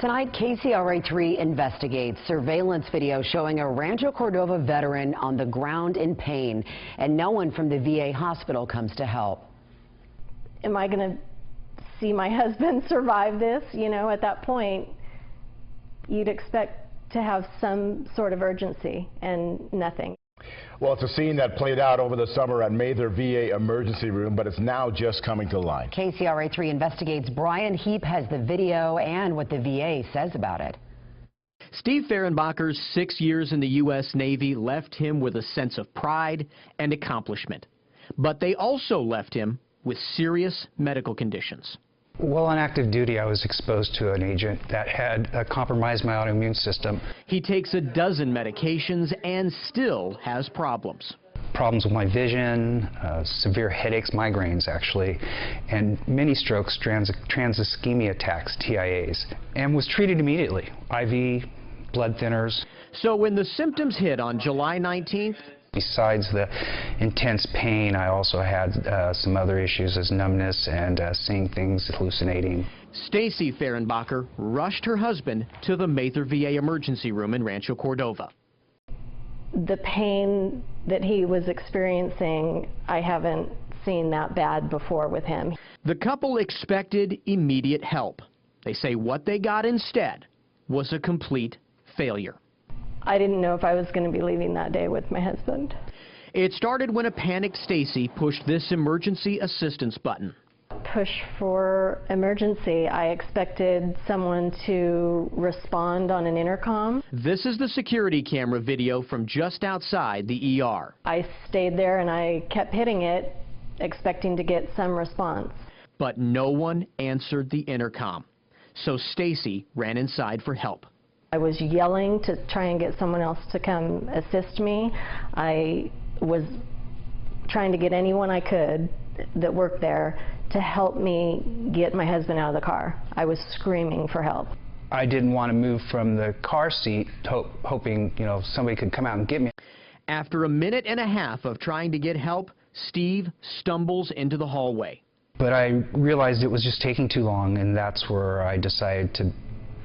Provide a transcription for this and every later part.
Tonight, KCRA3 investigates surveillance video showing a Rancho Cordova veteran on the ground in pain, and no one from the VA hospital comes to help. Am I going to see my husband survive this? You know, at that point, you'd expect to have some sort of urgency, and nothing. Well, it's a scene that played out over the summer at Mather VA emergency room, but it's now just coming to light. KCRA3 investigates. Brian Heap has the video and what the VA says about it. Steve Fehrenbacher's 6 years in the U.S. Navy left him with a sense of pride and accomplishment. But they also left him with serious medical conditions. While on active duty, I was exposed to an agent that had compromised my autoimmune system. He takes a dozen medications and still has problems. Problems with my vision, severe headaches, migraines actually, and mini strokes, transischemia attacks, TIAs, and was treated immediately. IV, blood thinners. So when the symptoms hit on July 19th, besides the intense pain, I also had some other issues as numbness and seeing things, hallucinating. Stacy Fehrenbacher rushed her husband to the Mather VA emergency room in Rancho Cordova. The pain that he was experiencing, I haven't seen that bad before with him. The couple expected immediate help. They say what they got instead was a complete failure. I didn't know if I was going to be leaving that day with my husband. It started when a panicked Stacy pushed this emergency assistance button. Push for emergency. I expected someone to respond on an intercom. This is the security camera video from just outside the ER. I stayed there and I kept hitting it, expecting to get some response. But no one answered the intercom. So Stacy ran inside for help. I was yelling to try and get someone else to come assist me. I was trying to get anyone I could that worked there to help me get my husband out of the car. I was screaming for help. I didn't want to move from the car seat, hoping, you know, somebody could come out and get me. After a minute and a half of trying to get help, Steve stumbles into the hallway. But I realized it was just taking too long, and that's where I decided to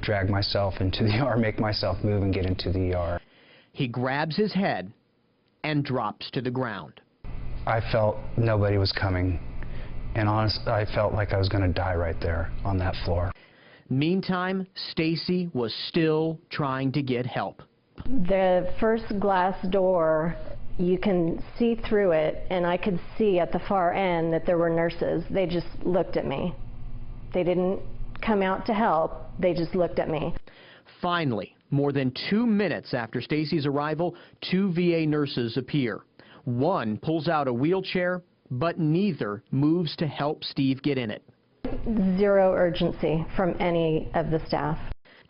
drag myself into the ER, make myself move and get into the ER. He grabs his head and drops to the ground. I felt nobody was coming, and honestly, I felt like I was going to die right there on that floor. Meantime, Stacy was still trying to get help. The first glass door, you can see through it, and I could see at the far end that there were nurses. They just looked at me. They didn't come out to help. They just looked at me. Finally, more than 2 minutes after Stacy's arrival, 2 VA nurses appear. One pulls out a wheelchair, but neither moves to help Steve get in it. Zero urgency from any of the staff.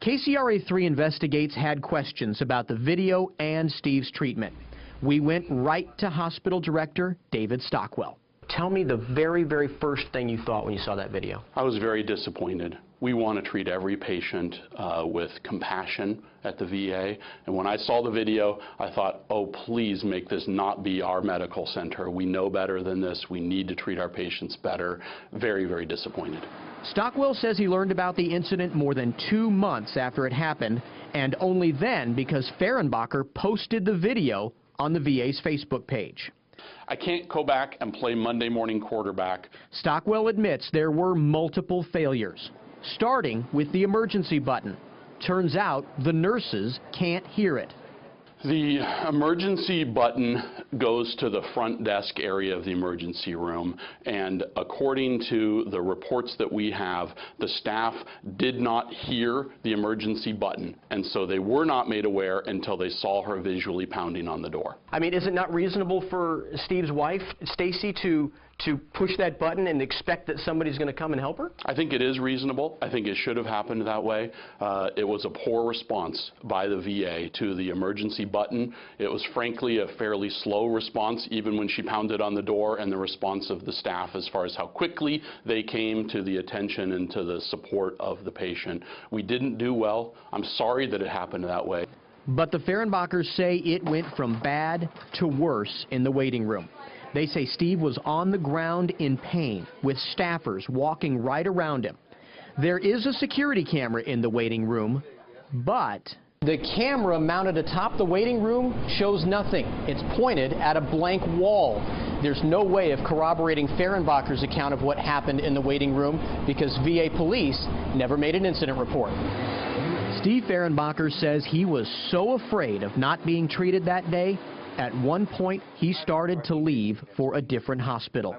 KCRA3 Investigates had questions about the video and Steve's treatment. We went right to hospital director David Stockwell. Tell me the very, very first thing you thought when you saw that video. I was very disappointed. We want to treat every patient with compassion at the VA. And when I saw the video, I thought, oh, please make this not be our medical center. We know better than this. We need to treat our patients better. Very, very disappointed. Stockwell says he learned about the incident more than 2 months after it happened, and only then because Fehrenbacher posted the video on the VA's Facebook page. I can't go back and play Monday morning quarterback. Stockwell admits there were multiple failures, starting with the emergency button. Turns out the nurses can't hear it. The emergency button goes to the front desk area of the emergency room, and according to the reports that we have, the staff did not hear the emergency button, and so they were not made aware until they saw her visually pounding on the door. I mean, is it not reasonable for Steve's wife, Stacy, to push that button and expect that somebody's going to come and help her? I think it is reasonable. I think it should have happened that way. It was a poor response by the VA to the emergency button. It was frankly a fairly slow response, even when she pounded on the door, and the response of the staff as far as how quickly they came to the attention and to the support of the patient. We didn't do well. I'm sorry that it happened that way. But the Fehrenbachers say it went from bad to worse in the waiting room. They say Steve was on the ground in pain with staffers walking right around him. There is a security camera in the waiting room, but the camera mounted atop the waiting room shows nothing. It's pointed at a blank wall. There's no way of corroborating Fehrenbacher's account of what happened in the waiting room because VA police never made an incident report. Steve Fehrenbacher says he was so afraid of not being treated that day, at one point he started to leave for a different hospital.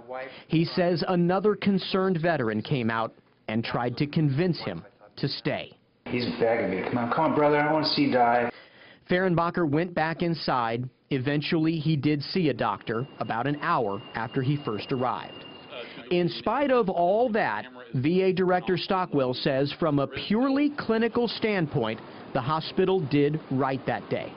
He says another concerned veteran came out and tried to convince him to stay. He's begging me, come on, brother, I don't want to see you die. Fehrenbacher went back inside. Eventually, he did see a doctor about an hour after he first arrived. In spite of all that, VA Director Stockwell says from a purely clinical standpoint, the hospital did right that day.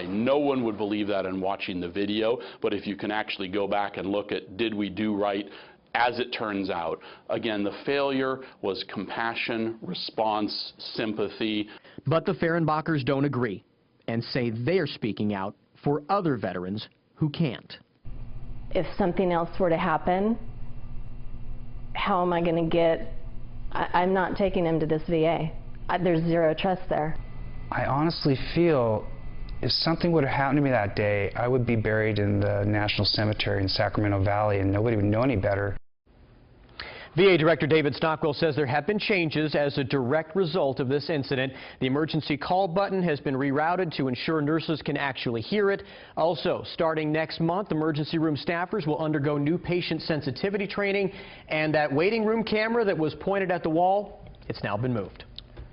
No one would believe that in watching the video, but if you can actually go back and look at did we do right, as it turns out, again, the failure was compassion, response, sympathy. But the Fehrenbachers don't agree and say they're speaking out for other veterans who can't. If something else were to happen, how am I going to get, I'm not taking him to this VA. There's zero trust there. I honestly feel if something would have happened to me that day, I would be buried in the National Cemetery in Sacramento Valley and nobody would know any better. VA Director David Stockwell says there have been changes as a direct result of this incident. The emergency call button has been rerouted to ensure nurses can actually hear it. Also, starting next month, emergency room staffers will undergo new patient sensitivity training, and that waiting room camera that was pointed at the wall, it's now been moved.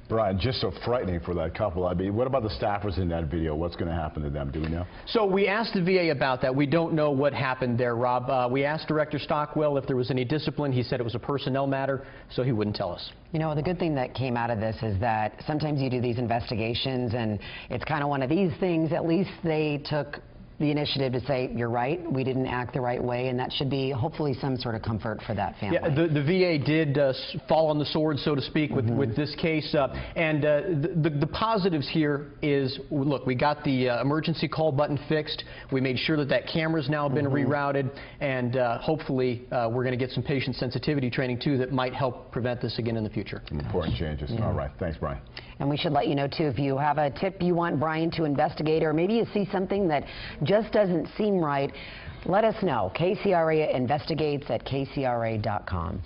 Brian, just so frightening for that couple. I mean, what about the staffers in that video? What's going to happen to them? Do we know? So we asked the VA about that. We don't know what happened there, Rob. We asked Director Stockwell if there was any discipline. He said it was a personnel matter, so he wouldn't tell us. You know, the good thing that came out of this is that sometimes you do these investigations and it's kind of one of these things. At least they took the initiative to say, you're right, we didn't act the right way, and that should be hopefully some sort of comfort for that family. Yeah, the VA did fall on the sword, so to speak, with this case. And the positives here is, look, we got the emergency call button fixed. We made sure that that camera's now been rerouted, and hopefully we're going to get some patient sensitivity training, too, that might help prevent this again in the future. Important changes. All right. Thanks, Brian. And we should let you know, too, if you have a tip you want Brian to investigate, or maybe you see something that just doesn't seem right, let us know. KCRA investigates at kcra.com.